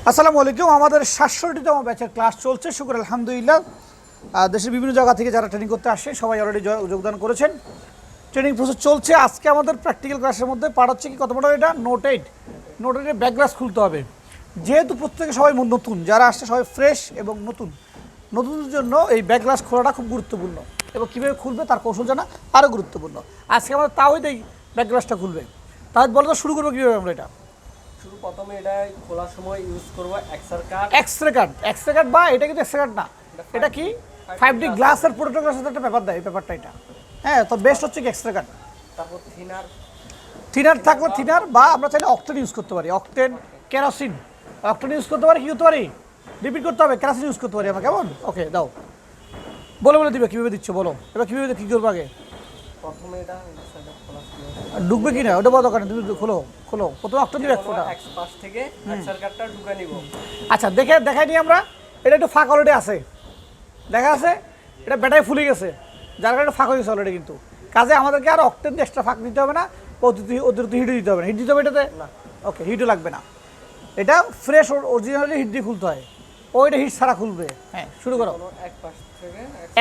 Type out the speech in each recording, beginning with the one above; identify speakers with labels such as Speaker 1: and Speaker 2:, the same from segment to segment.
Speaker 1: আসসালামু আলাইকুম। আমাদের ৬৭তম ব্যাচের ক্লাস চলছে, শুকর আলহামদুলিল্লাহ। দেশের বিভিন্ন জায়গা থেকে যারা ট্রেনিং করতে আসে সবাই অলরেডি যোগদান করেছেন। ট্রেনিং প্রসেস চলছে। আজকে আমাদের প্র্যাকটিক্যাল ক্লাসের মধ্যে পাঠ হচ্ছে কি, কত মডেল এটা, নোট 8। নোট 8-এর ব্যাক গ্লাস খুলতে হবে। যেহেতু প্রত্যেকে সবাই নতুন, যারা আসছে সবাই ফ্রেশ এবং নতুনদের জন্য এই ব্যাক গ্লাস খোলাটা খুব গুরুত্বপূর্ণ, এবং কীভাবে খুলবে তার কৌশল জানা আরও গুরুত্বপূর্ণ। আজকে আমাদের তাওই এই ব্যাক গ্লাসটা খুলবে। তাহলে বলো তো শুরু করবো কীভাবে আমরা এটা?
Speaker 2: প্রথমে এটা খোলার সময় ইউজ করব
Speaker 1: এক্সরে কার্ড বা এটা কিন্তু এক্সরে কার্ড না, এটা কি 5D গ্লাসের প্রোটোকলের সাথে একটা পেপার দেয়, এই পেপারটা এটা। হ্যাঁ, তো বেস্ট হচ্ছে কি এক্সরে কার্ড।
Speaker 2: তারপর
Speaker 1: থিনার থাকলে থিনার, বা আমরা চাইলে অক্টেন ইউজ করতে পারি, অক্টেন কেরোসিন। অক্টেন ইউজ করতে পারি, কি করতে পারি, রিপিট করতে হবে, কেরোসিন ইউজ করতে পারি আমরা। কেমন? ওকে, দাও, বলে দিবে কীভাবে দিচ্ছ, বলো এবার কীভাবে কী করবো আগে।
Speaker 2: প্রথমে এটা
Speaker 1: ঢুকবে কি না ওটা বড় দরকার, তুমি খোলো প্রথমে অক্টেন দিবে এক ফোঁটা
Speaker 2: পাশ থেকে এক্সআর কার্ডটা ঢুকে নিব।
Speaker 1: আচ্ছা, দেখাই নিই আমরা। এটা একটু ফাঁক অলরেডি আছে, দেখা আছে, এটা ব্যাটারি ফুলে গেছে, যার কারণে ফাঁক হয়ে গেছে অলরেডি। কিন্তু কাজে আমাদেরকে আর অক্টেন দিয়ে এক্সট্রা ফাঁক দিতে হবে না, অতিরিক্ত হিটও দিতে হবে না। হিট দিতে হবে এটাতে, ওকে, হিটও লাগবে না। এটা ফ্রেশ অরিজিনালি হিট দিয়ে খুলতে হয়, ওইটা হিট ছাড়া খুলবে। হ্যাঁ, শুরু করো।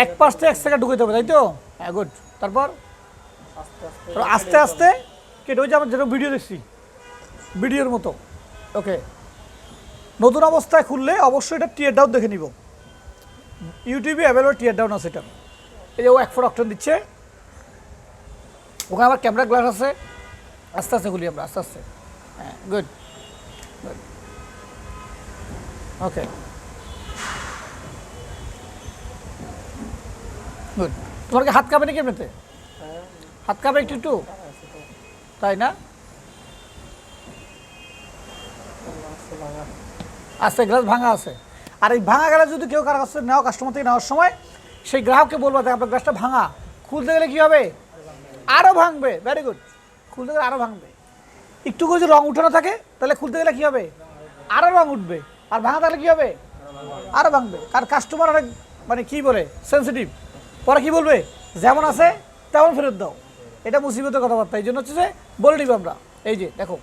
Speaker 1: এক পাশ থেকে এক সেকেন্ড ঢুকে হবে, তাই তো? হ্যাঁ, গুড। তারপর আস্তে আস্তে কেটে, ওই যে আমরা যেটা ভিডিও দেখছি, ভিডিওর মতো। ওকে, নতুন অবস্থায় খুললে অবশ্যই এটা টিয়ার ডাউন দেখে নিব। ইউটিউবে অ্যাভেলেবল টিয়ার ডাউন আছে এটা। এই যে ও 1 ফুট অক্টেন দিচ্ছে, ওখানে আমার ক্যামেরা গ্লাস আছে। আস্তে আস্তে খুলি আমরা, আস্তে আস্তে। হ্যাঁ, গুড। ওকে, গুড। তোমার কি হাত কাঁপে নাকি এমনিতে? হাত কাঁপে একটু, তাই না? আস্তে গ্লাস ভাঙা আছে। আর এই ভাঙা গ্লাস যদি কেউ কারো কাছে নেওয়া, কাস্টমার থেকে নেওয়ার সময় সেই গ্রাহককে বলবো, দেখ আপনার গ্লাসটা ভাঙা, খুলতে গেলে কী হবে, আরও ভাঙবে। ভেরি গুড, খুলতে গেলে আরও ভাঙবে। একটু করে যদি রং উঠানো থাকে তাহলে খুলতে গেলে কী হবে, আরও রং উঠবে। আর ভাঙা থাকলে কী হবে, আরও ভাঙবে। কারণ কাস্টমার অনেক মানে কী বলে, সেন্সিটিভ। পরে কী বলবে, যেমন আছে তেমন ফেরত দাও। এটা মুসিবতের কথাবার্তা। এই জন্য হচ্ছে যে বলে নিব আমরা, এই যে দেখো,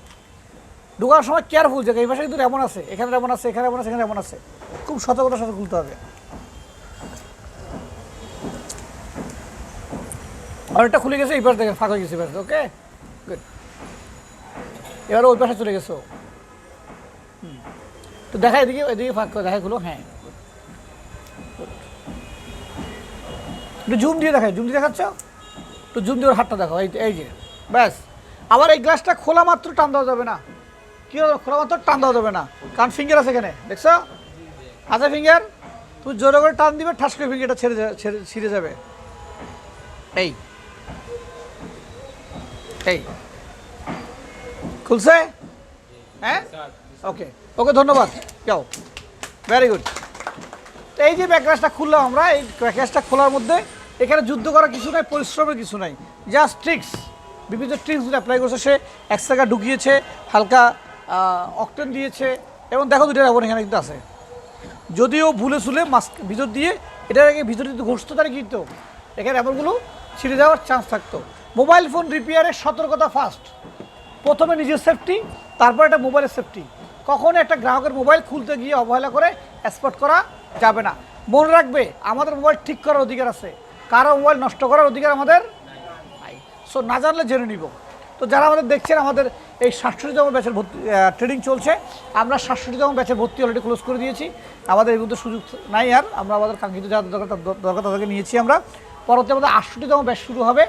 Speaker 1: ঢোকার সময় কেয়ারফুল, যে এই পাশে কিন্তু এমন আছে, এখানে এমন আছে, এখানে এমন আছে, এখানে এমন আছে, খুব সতর্কতার সাথে খুলতে হবে। অনেকটা খুলে গেছে, এই পাশ দেখে ফাঁকা হয়ে গেছে, পাশে। ওকে, গুড। এবার ওই পাশে চলে গেছো, তো দেখা এদিকে ফাঁক করে দেখাই খুলো। হ্যাঁ, একটু জুম দিয়ে দেখাচ্ছ, একটু জুম দিয়ে ওর হাতটা দেখো, এই যে, ব্যাস। আবার এই গ্লাসটা খোলা মাত্র টান দেওয়া যাবে না। কী হবে, খোলা মাত্র টান দেওয়া যাবে না, কারণ ফিঙ্গার আছে এখানে, দেখছো আছে ফিঙ্গার। তুমি জোরে করে টান দিবে, ঠাস করে ফিঙ্গারটা ছিঁড়ে যাবে। এই খুলছে? হ্যাঁ, ওকে, ধন্যবাদ, যাও, ভেরি গুড। এই যে ব্যাকগ্লাসটা খুললাম আমরা, এই ব্যাকগ্লাসটা খোলার মধ্যে এখানে যুদ্ধ করার কিছু নাই, পরিশ্রমের কিছু নাই, জাস্ট ট্রিক্স। বিভিন্ন ট্রিক্সগুলো অ্যাপ্লাই করছে সে। এক্সট্রা ঢুকিয়েছে, হালকা অক্টেন দিয়েছে, এবং দেখো দুটো রাবণ এখানে কিন্তু আছে। যদিও ভুলে চুলে মাস্ক ভিতর দিয়ে, এটার আগে ভিতরে যদি ঘষতো তাহলে কিন্তু এখানে রাবণগুলো ছিঁড়ে যাওয়ার চান্স থাকতো। মোবাইল ফোন রিপেয়ারের সতর্কতা ফার্স্ট। প্রথমে নিজের সেফটি, তারপর একটা মোবাইলের সেফটি। কখনো একটা গ্রাহকের মোবাইল খুলতে গিয়ে অবহেলা করে স্পট করা যাবে না। মনে রাখবে, আমাদের মোবাইল ঠিক করার অধিকার আছে, কারো মোবাইল নষ্ট করার অধিকার আমাদের নাই। সো না জানলে জেনে নিব। তো যারা আমাদের দেখছেন, আমাদের এই ৬৭তম ব্যাচের ট্রেনিং চলছে। আমরা ৬৭তম ব্যাচের ভর্তি অলরেডি ক্লোজ করে দিয়েছি। আমাদের এই মধ্যে সুযোগ নাই আর, আমরা আমাদের কাঙ্ক্ষিত যাদের দরকার তাদেরকে নিয়েছি আমরা। পরবর্তী আমাদের ৬৮তম ব্যাচ শুরু হবে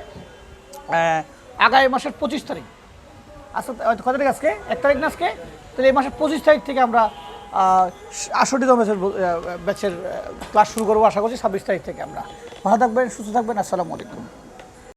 Speaker 1: আগামী মাসের 25 তারিখ। আচ্ছা, কত তারিখ আজকে? 1 তারিখ না আজকে? তাহলে এই মাসের 25 তারিখ থেকে আমরা ৬৮তম ব্যাচের ক্লাস শুরু করবো। আশা করছি 26 তারিখ থেকে আমরা। ভালো থাকবেন, সুস্থ থাকবেন। আসসালামু আলাইকুম।